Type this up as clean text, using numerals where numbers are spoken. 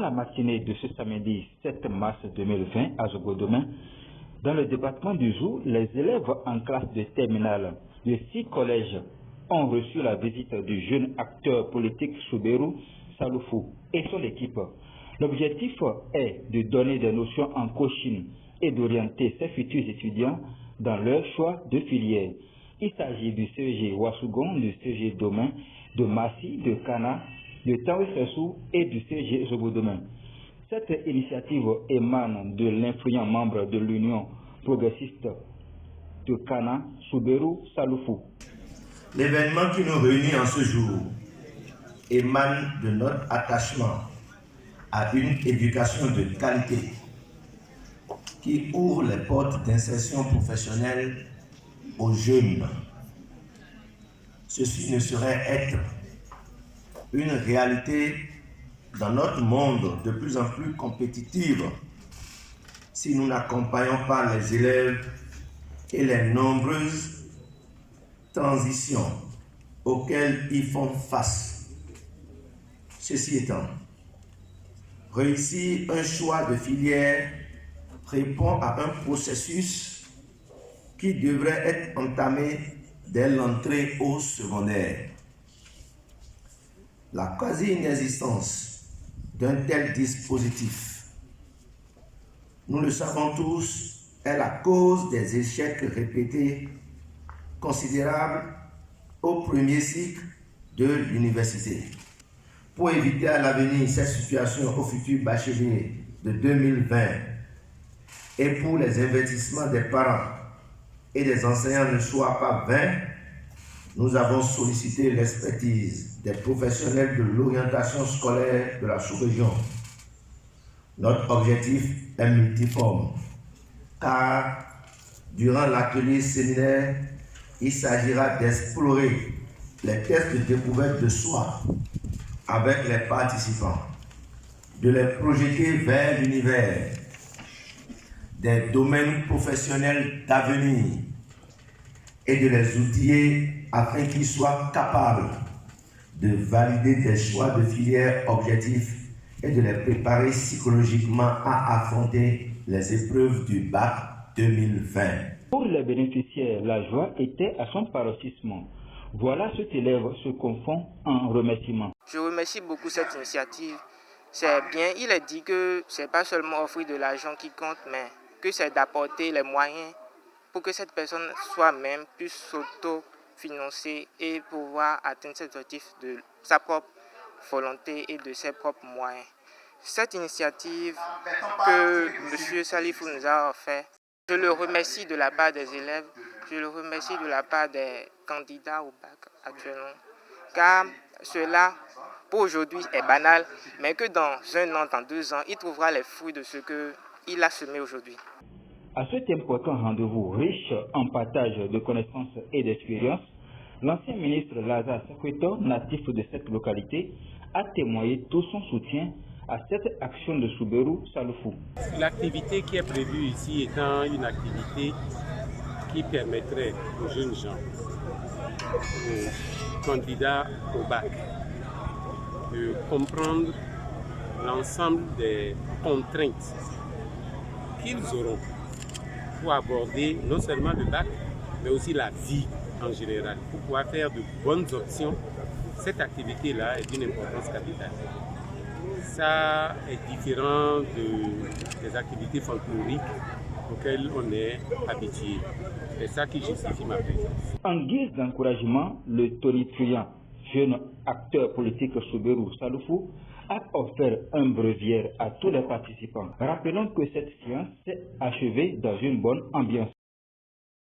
la matinée de ce samedi 7 mars 2020 à Zogodomain, dans le département du Zou, les élèves en classe de terminale de 6 collèges ont reçu la visite du jeune acteur politique Souberou Saloufou et son équipe. L'objectif est de donner des notions en coaching et d'orienter ces futurs étudiants dans leur choix de filière. Il s'agit du CEG Ouassougon, du CEG Domain, de Massi, de Kana, de Taoué-Fessou et du CEG Zogodomain. Cette initiative émane de l'influent membre de l'Union progressiste de Kana, Souberou Saloufou. L'événement qui nous réunit en ce jour émane de notre attachement à une éducation de qualité qui ouvre les portes d'insertion professionnelle aux jeunes. Ceci ne saurait être une réalité dans notre monde de plus en plus compétitif si nous n'accompagnons pas les élèves et les nombreuses transitions auxquelles ils font face. Ceci étant, réussir un choix de filière répond à un processus qui devrait être entamé dès l'entrée au secondaire. La quasi-inexistence d'un tel dispositif, nous le savons tous, est la cause des échecs répétés considérables au premier cycle de l'université. Pour éviter à l'avenir cette situation aux futurs bacheliers de 2020 et pour les investissements des parents et des enseignants ne soient pas vains, nous avons sollicité l'expertise des professionnels de l'orientation scolaire de la sous-région. Notre objectif est multiforme, car durant l'atelier séminaire, il s'agira d'explorer les tests de découverte de soi avec les participants, de les projeter vers l'univers, des domaines professionnels d'avenir et de les outiller afin qu'ils soient capables de valider des choix de filière objectifs et de les préparer psychologiquement à affronter les épreuves du bac 2020. Pour les bénéficiaires, la joie était à son paroxysme. Voilà cet élève se confond en remerciements. Je remercie beaucoup cette initiative. C'est bien, il est dit que ce n'est pas seulement offrir de l'argent qui compte, mais que c'est d'apporter les moyens pour que cette personne soi-même puisse s'auto-financer et pouvoir atteindre cet objectif de sa propre volonté et de ses propres moyens. Cette initiative que M. Salifou nous a offert, je le remercie de la part des élèves, je le remercie de la part des candidats au bac actuellement, car cela, pour aujourd'hui, est banal, mais que dans 1 an, dans 2 ans, il trouvera les fruits de ce qu'il a semé aujourd'hui. À cet important rendez-vous riche en partage de connaissances et d'expériences, l'ancien ministre Lazare Sekweto, natif de cette localité, a témoigné tout son soutien à cette action de Souberou Saloufou. L'activité qui est prévue ici étant une activité qui permettrait aux jeunes gens, aux candidats au bac, de comprendre l'ensemble des contraintes qu'ils auront pour aborder non seulement le bac, mais aussi la vie en général. Pour pouvoir faire de bonnes options, cette activité-là est d'une importance capitale. Ça est différent des activités folkloriques auxquelles on est habitué. C'est ça qui justifie ma présence. En guise d'encouragement, le tonitruant jeune acteur politique Souberou Saloufou a offert un breviaire à tous les participants. Rappelons que cette séance s'est achevée dans une bonne ambiance.